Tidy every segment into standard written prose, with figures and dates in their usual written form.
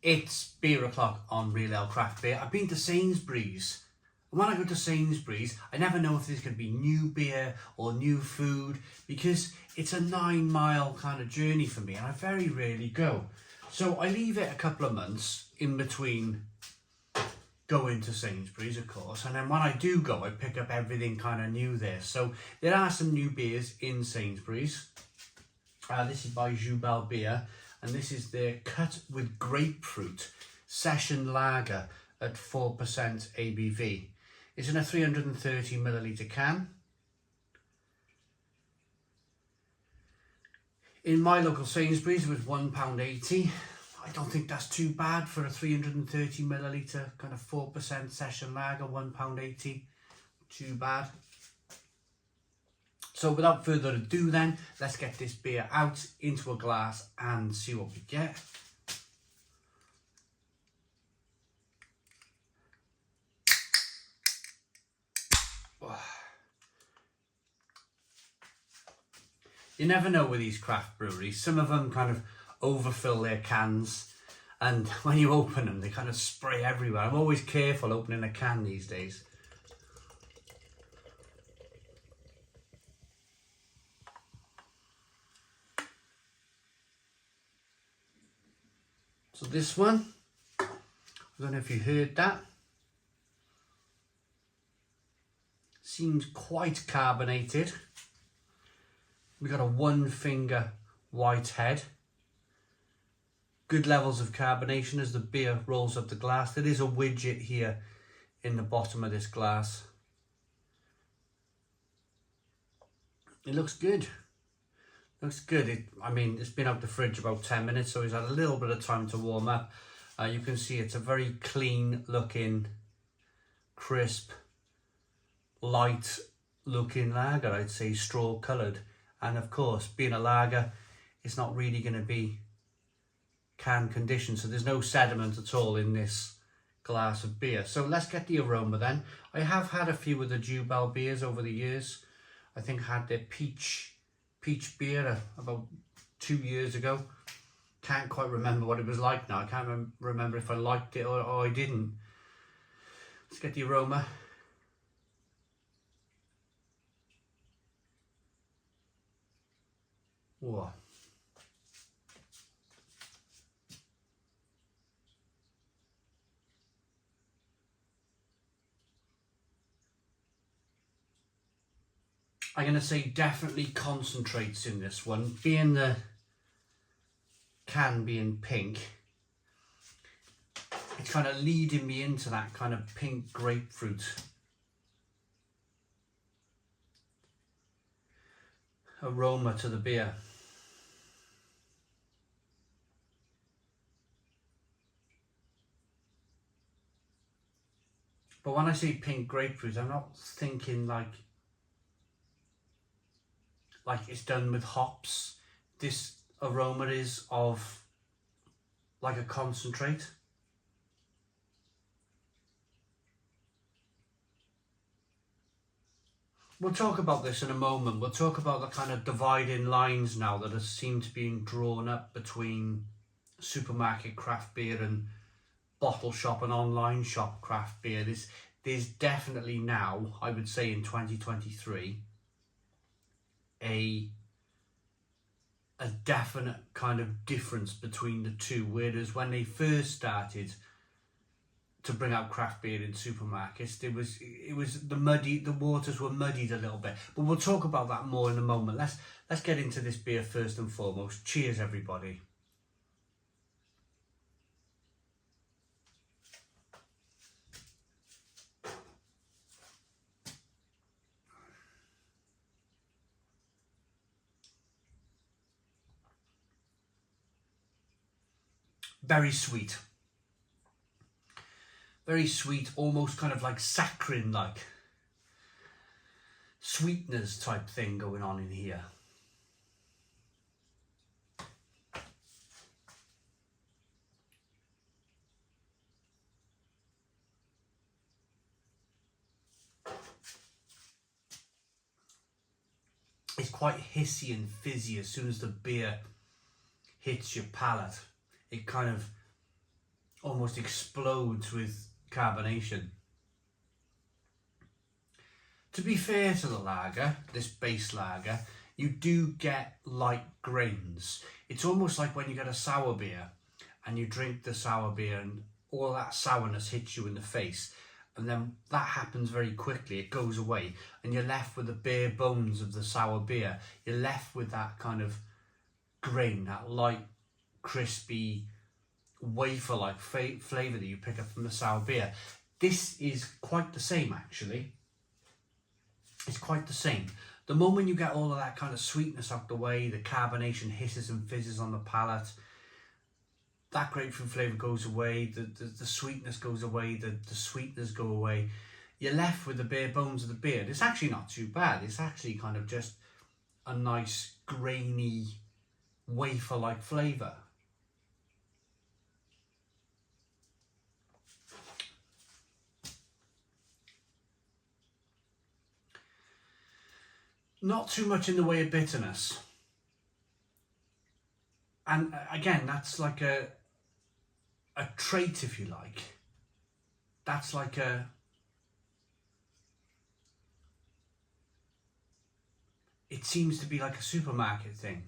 It's beer o'clock on Real Ale Craft Beer. I've been to Sainsbury's. And when I go to Sainsbury's, I never know if there's going to be new beer or new food because it's a 9-mile kind of journey for me and I very rarely go. So I leave it a couple of months in between going to Sainsbury's, of course. And then when I do go, I pick up everything kind of new there. So there are some new beers in Sainsbury's. This is by Jubel Beer. And this is their Cut with Grapefruit Session Lager at 4% ABV. It's in a 330ml can. In my local Sainsbury's it was £1.80. I don't think that's too bad for a 330ml kind of 4% session lager, £1.80. Too bad. So without further ado then, let's get this beer out into a glass and see what we get. You never know with these craft breweries. Some of them kind of overfill their cans and when you open them they kind of spray everywhere. I'm always careful opening a can these days. So this one, I don't know if you heard that, seems quite carbonated. We got a 1-finger white head. Good levels of carbonation as the beer rolls up the glass. There is a widget here in the bottom of this glass. It looks good. Looks good. I mean, it's been out the fridge about 10 minutes, so it's had a little bit of time to warm up. You can see it's a very clean looking, crisp, light looking lager, I'd say straw coloured. And of course, being a lager, it's not really going to be can condition, so there's no sediment at all in this glass of beer. So let's get the aroma then. I have had a few of the Jubel beers over the years. I think I had their peach beer about 2 years ago. Can't quite remember what it was like now. I can't remember if I liked it or I didn't. Let's get the aroma. Whoa. I'm going to say definitely concentrates in this one. Being the can being pink, it's kind of leading me into that kind of pink grapefruit aroma to the beer. But when I say pink grapefruit, I'm not thinking like it's done with hops. This aroma is of like a concentrate. We'll talk about this in a moment. We'll talk about the kind of dividing lines now that seem to be drawn up between supermarket craft beer and bottle shop and online shop craft beer. There's definitely now, I would say in 2023, a definite kind of difference between the two, whereas when they first started to bring out craft beer in supermarkets, it was the waters were muddied a little bit. But we'll talk about that more in a moment. Let's get into this beer first and foremost. Cheers everybody. Very sweet. Very sweet, almost kind of like saccharine, like sweetness type thing going on in here. It's quite hissy and fizzy as soon as the beer hits your palate. It kind of almost explodes with carbonation. To be fair to the lager, this base lager, you do get light grains. It's almost like when you get a sour beer and you drink the sour beer and all that sourness hits you in the face, and then that happens very quickly, it goes away, and you're left with the bare bones of the sour beer. You're left with that kind of grain, that light, crispy, wafer-like flavour that you pick up from the sour beer. This is quite the same, actually. It's quite the same. The moment you get all of that kind of sweetness out the way, the carbonation hisses and fizzes on the palate, that grapefruit flavour goes away, the sweetness goes away, the sweetness go away. You're left with the bare bones of the beer. It's actually not too bad. It's actually kind of just a nice, grainy, wafer-like flavour. Not too much in the way of bitterness. And again, that's like a trait, if you like. That's like it seems to be like a supermarket thing.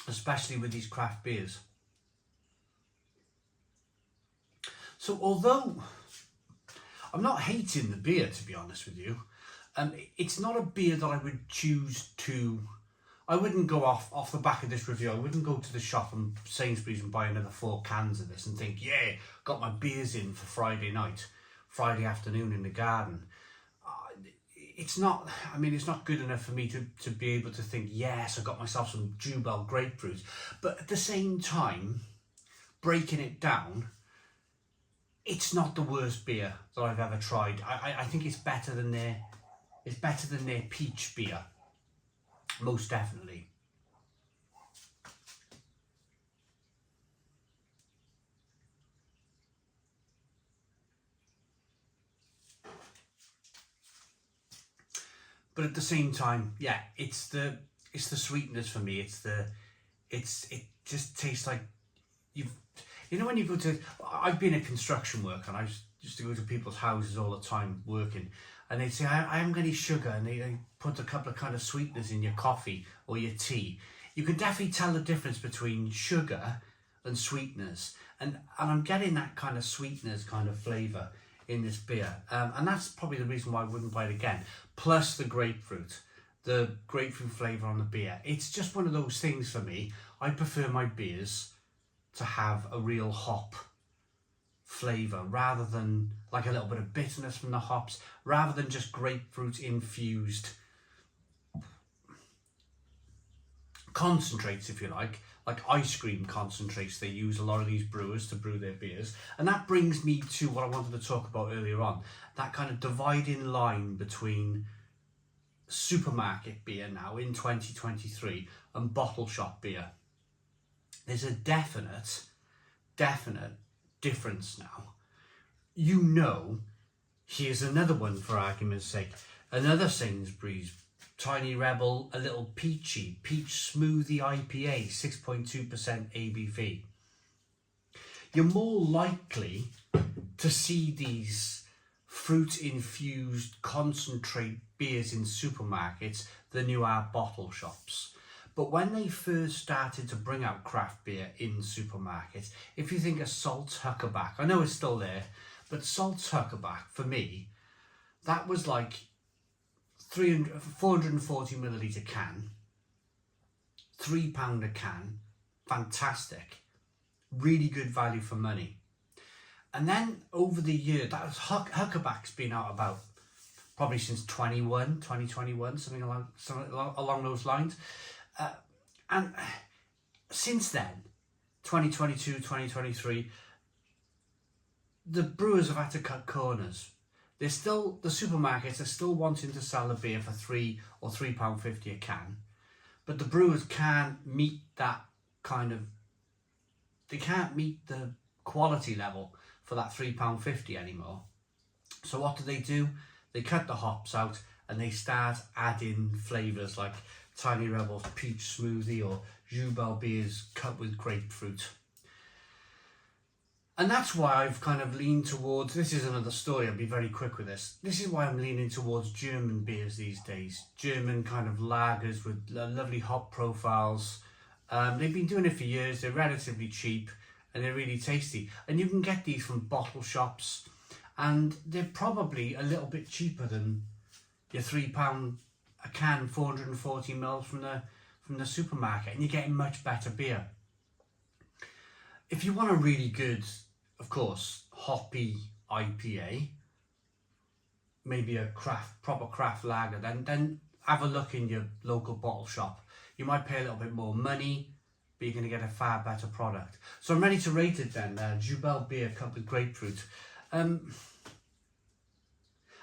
Especially with these craft beers. So although I'm not hating the beer, to be honest with you, it's not a beer that I would choose to... I wouldn't go off the back of this review, I wouldn't go to the shop and Sainsbury's and buy another 4 cans of this and think, yeah, got my beers in for Friday night, Friday afternoon in the garden. It's not, I mean, it's not good enough for me to be able to think, yes, I got myself some Jubel Grapefruit. But at the same time, breaking it down, it's not the worst beer that I've ever tried. I think it's better than their peach beer, most definitely. But at the same time, yeah, it's the sweetness for me. It just tastes like you know when you go to, I've been a construction worker and I used to go to people's houses all the time working, and they'd say, I haven't got any sugar, and they put a couple of kind of sweeteners in your coffee or your tea. You can definitely tell the difference between sugar and sweeteners, and I'm getting that kind of sweeteners kind of flavour in this beer, and that's probably the reason why I wouldn't buy it again. Plus the grapefruit flavour on the beer. It's just one of those things for me. I prefer my beers to have a real hop flavour rather than like a little bit of bitterness from the hops, rather than just grapefruit infused concentrates, if you like ice cream concentrates. They use a lot of these brewers to brew their beers, and that brings me to what I wanted to talk about earlier on, that kind of dividing line between supermarket beer now in 2023 and bottle shop beer. There's a definite difference now. You know, here's another one for argument's sake. Another Sainsbury's Tiny Rebel, a little peach smoothie IPA, 6.2% ABV. You're more likely to see these fruit-infused concentrate beers in supermarkets than you are bottle shops. But when they first started to bring out craft beer in supermarkets, if you think of Salt's Huckaback, I know it's still there, but Salt's Huckaback, for me, that was like 440 millilitre can, £3 a can, fantastic, really good value for money. And then over the year, that was Huckaback's been out about probably since 2021, something along those lines. And since then, 2022, 2023, the brewers have had to cut corners. The supermarkets are still wanting to sell a beer for £3 or £3.50 a can, but the brewers can't meet that they can't meet the quality level for that £3.50 anymore. So what do? They cut the hops out and they start adding flavours like Tiny Rebel's peach smoothie or Jubel beer's cut with grapefruit. And that's why I've kind of leaned towards, this is another story, I'll be very quick with this. This is why I'm leaning towards German beers these days. German kind of lagers with lovely hop profiles. They've been doing it for years, they're relatively cheap and they're really tasty. And you can get these from bottle shops and they're probably a little bit cheaper than your £3 a can, 440 ml from the supermarket, and you're getting much better beer. If you want a really good, of course, hoppy IPA, maybe a proper craft lager, then have a look in your local bottle shop. You might pay a little bit more money, but you're going to get a far better product. So I'm ready to rate it then. Jubel beer cut with grapefruit.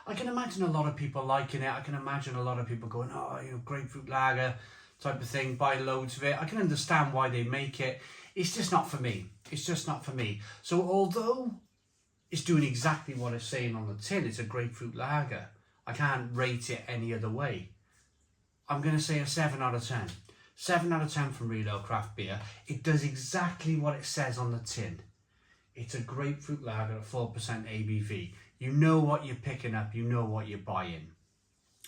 I can imagine a lot of people liking it. I can imagine a lot of people going, oh, you know, grapefruit lager type of thing, buy loads of it. I can understand why they make it. It's just not for me. It's just not for me. So although it's doing exactly what it's saying on the tin, it's a grapefruit lager, I can't rate it any other way. I'm going to say a 7 out of 10. 7 out of 10 from Real Ale Craft Beer. It does exactly what it says on the tin. It's a grapefruit lager at 4% ABV. You know what you're picking up, you know what you're buying.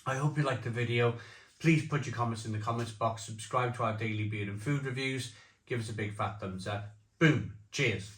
I hope you liked the video. Please put your comments in the comments box, subscribe to our daily beer and food reviews, give us a big fat thumbs up. Boom, cheers.